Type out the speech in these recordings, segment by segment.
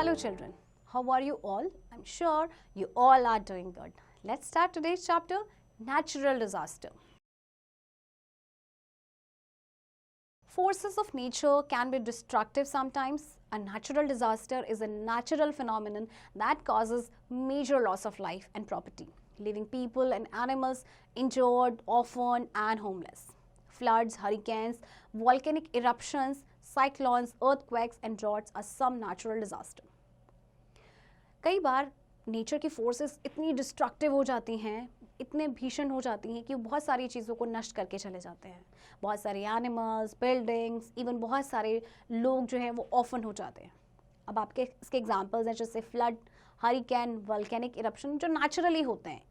Hello children, how are you all? I'm sure you all are doing good. Let's start today's chapter, Natural Disaster. Forces of nature can be destructive sometimes. A natural disaster is a natural phenomenon that causes major loss of life and property, leaving people and animals injured, orphaned and homeless. Floods, hurricanes, volcanic eruptions, cyclones, earthquakes and droughts are some natural disaster. कई बार nature की forces इतनी destructive हो जाती हैं, इतने भीषण हो जाती हैं कि बहुत सारी चीज़ों को नष्ट करके चले जाते हैं. बहुत सारे एनिमल्स, बिल्डिंग्स, इवन बहुत सारे लोग जो हैं वो ऑफन हो जाते हैं. अब आपके इसके एग्जांपल्स हैं जैसे फ्लड, हरिकेन, वॉल्केनिक इरप्शन जो नेचुरली होते हैं.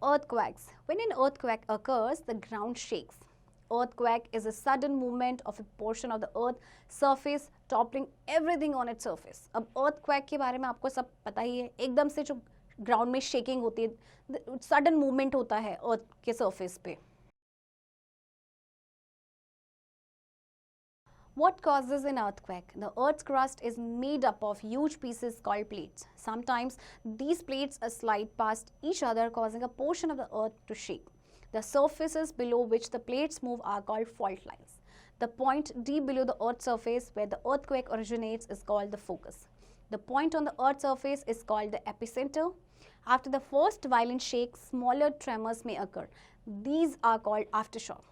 Earthquakes. When an earthquake occurs, the ground shakes. Earthquake is a sudden movement of a portion of the earth surface toppling everything on its surface. अब earthquake के बारे में आपको सब पता ही है. एकदम से जो ग्राउंड में शेकिंग होती है, सडन मूवमेंट होता है अर्थ के सरफेस पे. What causes an earthquake? The earth's crust is made up of huge pieces called plates. Sometimes these plates slide past each other, causing a portion of the earth to shake. The surfaces below which the plates move are called fault lines. The point deep below the earth's surface where the earthquake originates is called the focus. The point on the earth's surface is called the epicenter. After the first violent shake, smaller tremors may occur. These are called aftershock.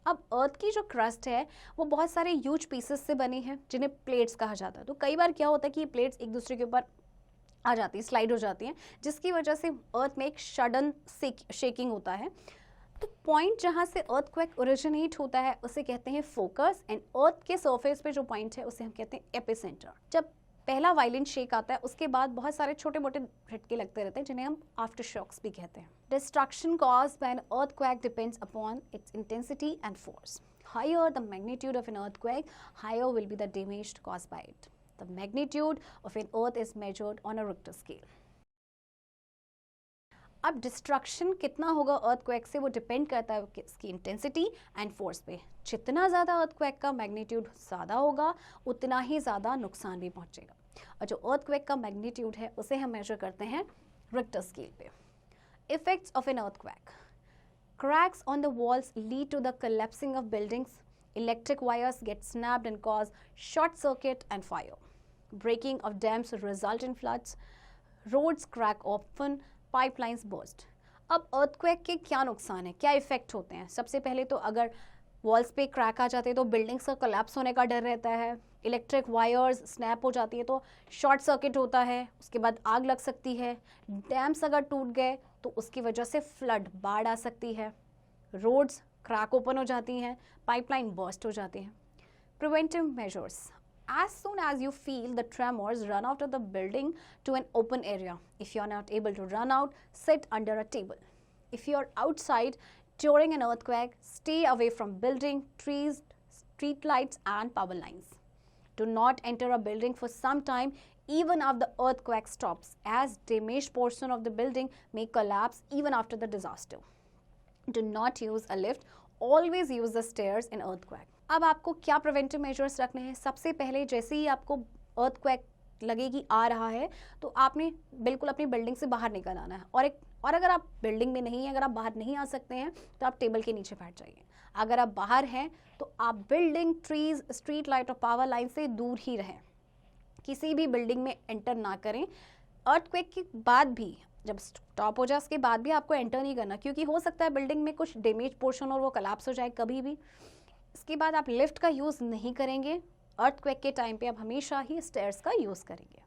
अब अर्थ की जो crust है वो बहुत सारे huge pieces से बनी है जिन्हें प्लेट्स कहा जाता है. तो कई बार क्या होता है कि ये प्लेट्स एक दूसरे के ऊपर आ जाती है, स्लाइड हो जाती हैं, जिसकी वजह से अर्थ में एक सडन शेकिंग होता है. तो पॉइंट जहाँ से अर्थक्वेक ओरिजिनेट होता है उसे कहते हैं फोकस, एंड अर्थ के सरफेस पे जो पॉइंट है उसे हम कहते हैं एपिसेंटर. जब पहला वायलेंट शेक आता है उसके बाद बहुत सारे छोटे मोटे झटके लगते रहते हैं जिन्हें हम आफ्टर शॉक्स भी कहते हैं. Destruction caused by an earthquake depends upon its intensity and force. Higher the magnitude of an earthquake, higher will be the damage caused by it. The magnitude of an earth is measured on a Richter scale. अब destruction कितना होगा earthquake से वो depend करता है इसकी intensity and force पे. जितना ज़्यादा अर्थक्वेक का मैग्नीट्यूड ज़्यादा होगा उतना ही ज़्यादा नुकसान भी पहुंचेगा. और जो अर्थक्वेक का मैग्नीट्यूड है उसे हम मेजर करते हैं रिक्टर स्केल पे. Effects of an earthquake. Cracks on the walls lead to the collapsing of buildings. Electric wires get snapped and cause short circuit and fire. Breaking of dams result in floods. Roads crack often. Pipelines burst. अब earthquake के क्या नुकसान है, क्या effect होते हैं? सबसे पहले तो अगर वॉल्स पे क्रैक आ जाते हैं तो बिल्डिंग्स का कोलैप्स होने का डर रहता है. इलेक्ट्रिक वायर्स स्नैप हो जाती है तो शॉर्ट सर्किट होता है, उसके बाद आग लग सकती है. डैम्स अगर टूट गए तो उसकी वजह से फ्लड, बाढ़ आ सकती है. रोड्स क्रैक ओपन हो जाती हैं, पाइपलाइन बर्स्ट हो जाती हैं. Preventive measures. As soon as you feel the tremors, run out of the building to an open area. If you are not able to run out, sit under a table. If you are outside during an earthquake, stay away from building, trees, street lights and power lines. Do not enter a building for some time even after the earthquake stops, as damaged portion of the building may collapse even after the disaster. Do not use a lift. Always use the stairs in earthquake. अब आपको क्या preventive measures रखने हैं? सबसे पहले जैसे ही आपको earthquake लगे कि आ रहा है तो आपने बिल्कुल अपनी बिल्डिंग से बाहर निकल आना है. और अगर आप बिल्डिंग में नहीं हैं, अगर आप बाहर नहीं आ सकते हैं तो आप टेबल के नीचे बैठ जाइए. अगर आप बाहर हैं तो आप बिल्डिंग, ट्रीज, स्ट्रीट लाइट और पावर लाइन से दूर ही रहें. किसी भी बिल्डिंग में एंटर ना करें. अर्थक्वेक के बाद भी, जब स्टॉप हो जाए उसके बाद भी आपको एंटर नहीं करना, क्योंकि हो सकता है बिल्डिंग में कुछ डैमेज पोर्शन और वो कोलैप्स हो जाए कभी भी. इसके बाद आप लिफ्ट का यूज़ नहीं करेंगे. अर्थक्वेक के टाइम पे आप हमेशा ही स्टेयर्स का यूज़ करेंगे.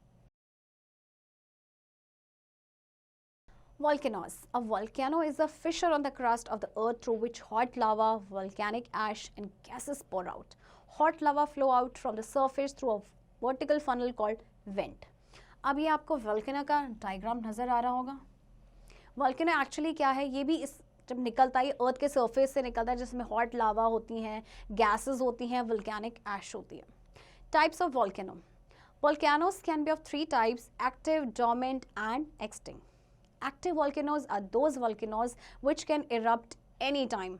Volcanoes. A volcano is a fissure on the crust of the earth through which hot lava, volcanic ash and gases pour out. Hot lava flow out from the surface through a vertical funnel called vent. अब ये आपको volcano का diagram नज़र आ रहा होगा. Volcano actually क्या है, ये भी इस जब निकलता है अर्थ के सरफेस से निकलता है, जिसमें हॉट लावा होती हैं, गैसेस होती हैं, वोल्केनिक ऐश होती है. Types of volcano. Volcanoes can be of three types: active, dormant and extinct. Active volcanoes are those volcanoes which can erupt anytime.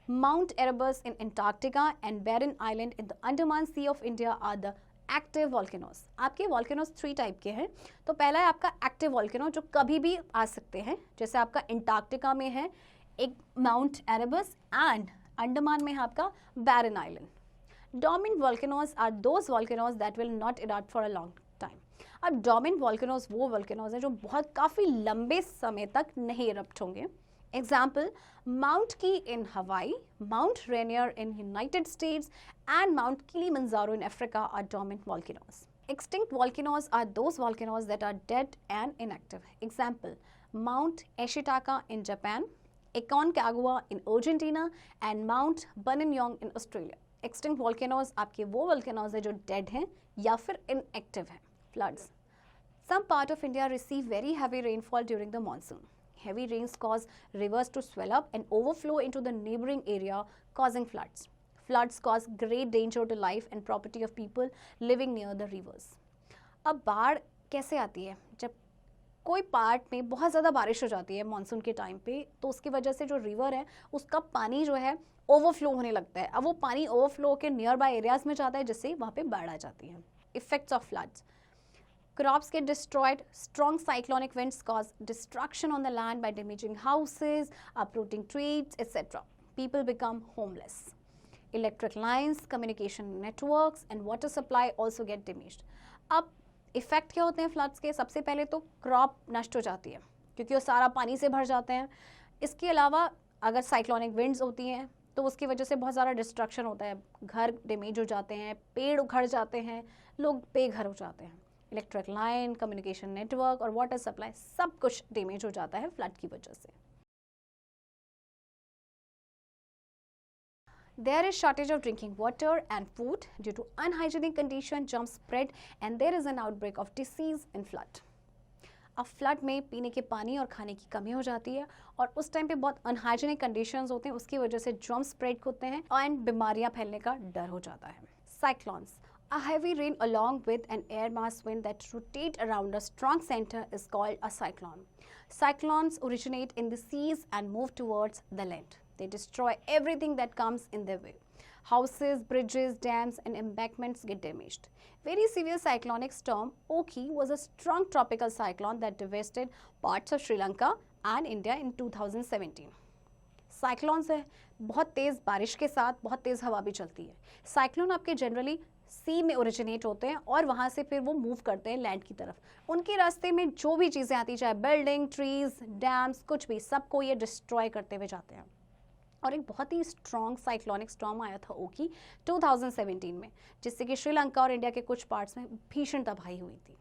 Mount Erebus in Antarctica and Barren Island in the Andaman Sea of India are the active volcanoes. आपके volcanoes 3 type के हैं। तो पहला है आपका active volcano जो कभी भी आ सकते हैं, जैसे आपका अंटार्कटिका में है एक माउंट एरेबस एंड अंडमान में है आपका Barren Island. Dormant volcanoes are those volcanoes that will not erupt for a long time. अब डोर्मेंट वॉल्केनोज वो वॉल्केनोज हैं जो बहुत काफ़ी लंबे समय तक नहीं इरप्ट होंगे। एग्जाम्पल माउंट की इन हवाई, mount Rainier in United states and Mount Kilimanjaro in Africa are dormant volcanoes. Extinct volcanoes are those volcanoes that are dead and inactive. Example, Mount Ashitaka in Japan, Aconcagua in Argentina and Mount Buninyong in Australia. Extinct volcanoes आपके वो volcanoes हैं जो dead हैं या फिर inactive हैं. Floods. Some part of India receive very heavy rainfall during the monsoon. Heavy rains cause rivers to swell up and overflow into the neighboring area, causing floods. Floods cause great danger to life and property of people living near the rivers. अब बाढ़ कैसे आती है? जब कोई part में बहुत ज़्यादा बारिश हो जाती है मानसून के टाइम पे, तो उसकी वजह से जो रिवर है उसका पानी जो है ओवरफ्लो होने लगता है। अब वो पानी ओवरफ्लो के नियर बाय एरियाज में जाता है, जिससे वहाँ पे बाढ़ आ जाती है। Effects of floods: crops get destroyed, strong cyclonic winds cause destruction on the land by damaging houses, uprooting trees, etc. People become homeless. Electric lines, communication networks and water supply also get damaged. अब effect क्या होते हैं floods के? सबसे पहले तो crop नष्ट हो जाती है क्योंकि वो सारा पानी से भर जाते हैं। इसके अलावा अगर साइक्लोनिक विंड्स होती हैं तो उसकी वजह से बहुत ज़्यादा डिस्ट्रक्शन होता है, घर डैमेज हो जाते हैं, पेड़ उखड़ जाते हैं, लोग बेघर हो जाते हैं। इलेक्ट्रिक लाइन, कम्युनिकेशन नेटवर्क और वाटर सप्लाई सब कुछ डैमेज हो जाता है फ्लड की वजह से। There is shortage of drinking water and food due to unhygienic condition, germs spread and there is an outbreak of disease in flood. अब फ्लड में पीने के पानी और खाने की कमी हो जाती है और उस टाइम पे बहुत अनहाइजीनिक कंडीशंस होते हैं, उसकी वजह से जर्म स्प्रेड होते हैं एंड बीमारियां फैलने का डर हो जाता है। Cyclones: A heavy rain along with an air mass wind that rotate around a strong center is called a cyclone. Cyclones originate in the seas and move towards the land. They destroy everything that comes in their way. Houses, bridges, dams and embankments get damaged. Very severe cyclonic storm Oki was a strong tropical cyclone that devastated parts of Sri Lanka and India in 2017. Cyclones है, बहुत तेज़ बारिश के साथ बहुत तेज़ हवा भी चलती है। साइक्लोन आपके जनरली सी में ओरिजिनेट होते हैं और वहाँ से फिर वो मूव करते हैं लैंड की तरफ। उनके रास्ते में जो भी चीज़ें आती, चाहे बिल्डिंग, ट्रीज, डैम्स, कुछ भी, सबको ये डिस्ट्रॉय करते हुए जाते हैं। और एक बहुत ही स्ट्रॉन्ग साइक्लोनिक स्टॉर्म आया था ओकी 2017 में, जिससे कि श्रीलंका और इंडिया के कुछ पार्ट्स में भीषण तबाही हुई थी।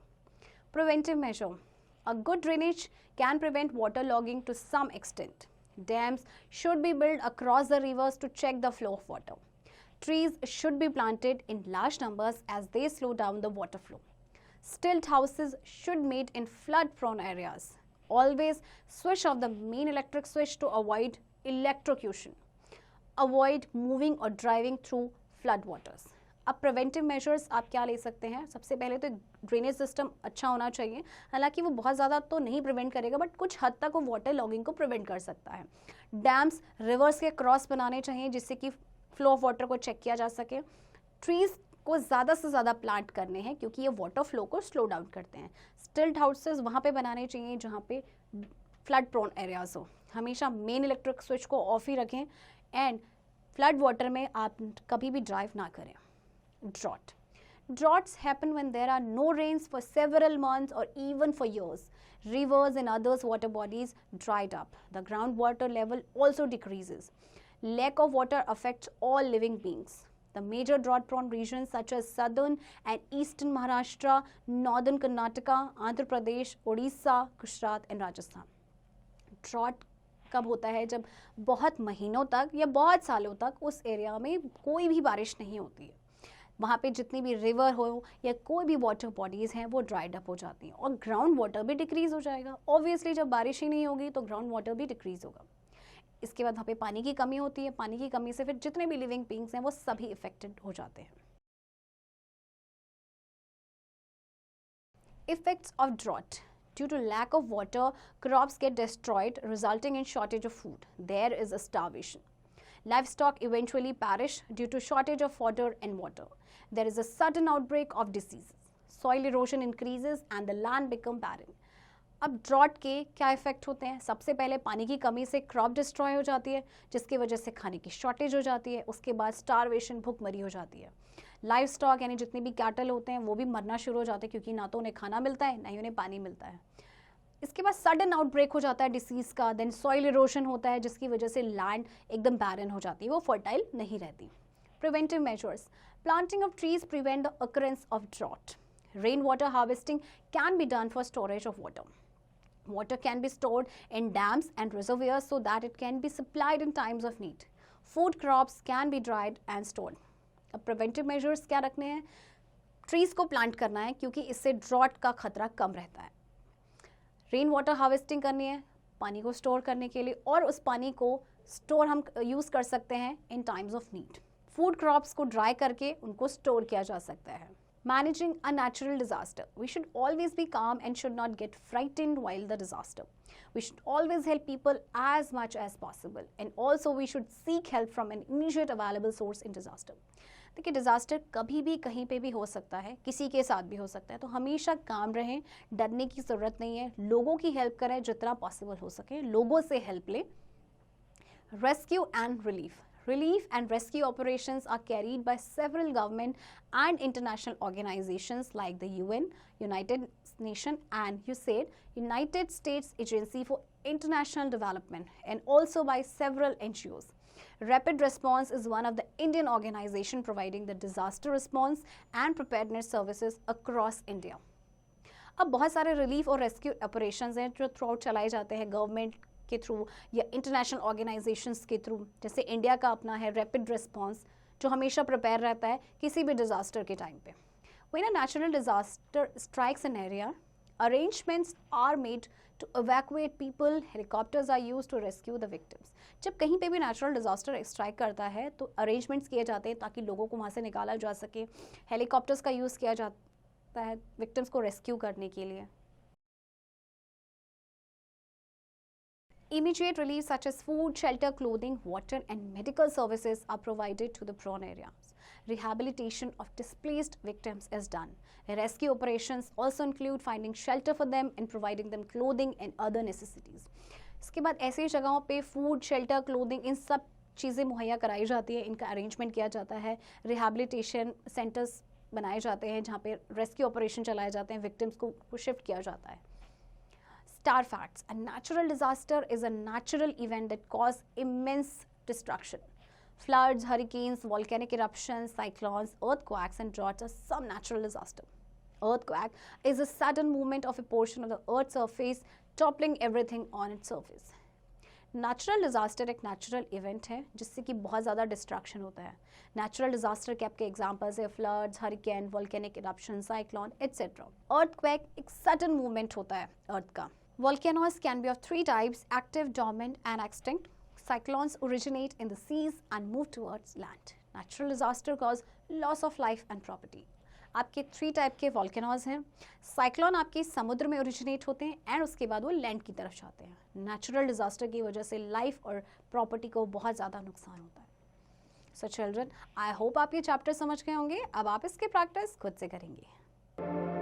Preventive measure: a good drainage can prevent water logging to some extent. Dams should be built across the rivers to check the flow of water. Trees should be planted in large numbers as they slow down the water flow. Stilt houses should be made in flood-prone areas. Always switch off the main electric switch to avoid electrocution. Avoid moving or driving through flood waters. अब preventive measures आप क्या ले सकते हैं? सबसे पहले तो drainage system अच्छा होना चाहिए। हालांकि वो बहुत ज़्यादा तो नहीं प्रिवेंट करेगा, बट कुछ हद तक वो वाटर लॉगिंग को प्रिवेंट कर सकता है। डैम्स रिवर्स के क्रॉस बनाने चाहिए जिससे कि फ्लो ऑफ वाटर को चेक किया जा सके। ट्रीज़ को ज़्यादा से ज़्यादा प्लांट करने हैं क्योंकि ये वाटर फ्लो को स्लो डाउन करते हैं। स्टिल्ट हाउसेज वहाँ पे बनाने चाहिए जहाँ पे फ्लड प्रोन एरियाज हो। हमेशा मेन इलेक्ट्रिक स्विच को ऑफ ही रखें एंड फ्लड वाटर में आप कभी भी ड्राइव ना करें। Drought. Droughts happen when there are no rains for several months or even for years. Rivers and other water bodies dried up. The groundwater level also decreases. Lack of water affects all living beings. The major drought-prone regions such as southern and eastern Maharashtra, northern Karnataka, Andhra Pradesh, Odisha, Gujarat and Rajasthan. Drought कब होता है? जब बहुत महीनों तक या बहुत सालों तक उस एरिया में कोई भी बारिश नहीं होती है। वहाँ पे जितनी भी रिवर हो या कोई भी वाटर बॉडीज़ हैं वो ड्राइड अप हो जाती हैं और ग्राउंड वाटर भी डिक्रीज़ हो जाएगा। ऑब्वियसली जब बारिश ही नहीं होगी तो ग्राउंड वाटर भी डिक्रीज़ होगा। इसके बाद वहाँ पे पानी की कमी होती है। पानी की कमी से फिर जितने भी लिविंग बींग्स हैं वो सभी इफेक्टेड हो जाते हैं। Effects of drought: Due to lack of water, crops get destroyed, resulting in shortage of food. There is a starvation. Livestock eventually perish due to shortage of fodder and water. There is a sudden outbreak of diseases. Soil erosion increases and the land become barren. अब drought के क्या effect होते हैं? सबसे पहले पानी की कमी से क्रॉप डिस्ट्रॉय हो जाती है, जिसकी वजह से खाने की शॉर्टेज हो जाती है। उसके बाद स्टारवेशन, भूखमरी हो जाती है। लाइव स्टॉक यानी जितने भी कैटल होते हैं वो भी मरना शुरू हो जाते हैं, क्योंकि ना तो उन्हें खाना मिलता है, ना ही उन्हें पानी मिलता है। इसके बाद सडन आउटब्रेक हो जाता है डिसीज़ का, देन सॉइल इरोशन होता है, जिसकी वजह से लैंड एकदम बैरन हो जाती है, वो फर्टाइल नहीं रहती। Preventive measures: planting of trees prevent the occurrence of drought. Rainwater harvesting can be done for storage of water. Water can be stored in dams and reservoirs so that it can be supplied in times of need. Food crops can be dried and stored. अब preventive measures क्या रखने हैं? Trees को plant करना है, क्योंकि इससे drought का खतरा कम रहता है। रेन वाटर हार्वेस्टिंग करनी है पानी को स्टोर करने के लिए, और उस पानी को स्टोर हम यूज़ कर सकते हैं in times of need. Food crops को ड्राई करके उनको स्टोर किया जा सकता है। Managing a natural disaster. We should always be calm and should not get frightened while the disaster. We should always help people as much as possible, and also we should seek help from an immediate available source in disaster. देखिए, disaster कभी भी कहीं पे भी हो सकता है, किसी के साथ भी हो सकता है, तो हमेशा काम रहें, डरने की ज़रूरत नहीं है। लोगों की हेल्प करें जितना पॉसिबल हो सके, लोगों से हेल्प लें। Rescue and relief. Relief and rescue operations are carried by several government and international organizations like the UN, United Nations, and USAID, United States Agency for International Development, and also by several NGOs. Rapid Response is one of the Indian organization providing the disaster response and preparedness services across India. अब बहुत सारे relief और rescue operations हैं जो through out चलाए जाते हैं government के थ्रू या इंटरनेशनल ऑर्गेनाइजेशंस के थ्रू। जैसे इंडिया का अपना है रैपिड रिस्पांस, जो हमेशा प्रिपेयर रहता है किसी भी डिज़ास्टर के टाइम पे। When a natural disaster strikes an area, arrangements are made to evacuate people, helicopters are used to rescue the victims. जब कहीं पे भी नेचुरल डिज़ास्टर स्ट्राइक करता है तो अरेंजमेंट्स किए जाते हैं ताकि लोगों को वहाँ से निकाला जा सके। हेलीकॉप्टर्स का यूज़ किया जाता है विक्टिम्स को रेस्क्यू करने के लिए। Immediate relief such as food, shelter, clothing, water and medical services are provided to the prone areas. Rehabilitation of displaced victims is done. Rescue operations also include finding shelter for them and providing them clothing and other necessities. इसके बाद ऐसी जगहों पे food, shelter, clothing, इन सब चीज़ें मुहैया कराई जाती है, इनका अरेंजमेंट किया जाता है। रिहैबिलिटेशन सेंटर्स बनाए जाते हैं जहाँ पे रेस्क्यू ऑपरेशन चलाए जाते हैं, विक्टिम्स को शिफ्ट किया जाता है। Star facts: a natural disaster is a natural event that causes immense destruction. Floods, hurricanes, volcanic eruptions, cyclones, earthquakes, and droughts are some natural disasters. Earthquake is a sudden movement of a portion of the Earth's surface, toppling everything on its surface. Natural disaster एक natural event है जिससे कि बहुत ज़्यादा destruction होता है। Natural disaster के आपके एग्जांपल्स है floods, hurricane, volcanic eruption, cyclone etcetera. Earthquake एक सडन मूवमेंट होता है अर्थ का। Volcanoes can be of three types: active, dormant, and extinct. Cyclones originate in the seas and move towards land. Natural disaster cause loss of life and property. आपके 3 type के volcanoes हैं। Cyclone आपके समुद्र में originate होते हैं and उसके बाद वो लैंड की तरफ जाते हैं। नेचुरल डिजास्टर की वजह से लाइफ और प्रॉपर्टी को बहुत ज़्यादा नुकसान होता है। सो चिल्ड्रन, आई होप आप ये चैप्टर समझ गए होंगे। अब आप इसकी प्रैक्टिस खुद से करेंगे।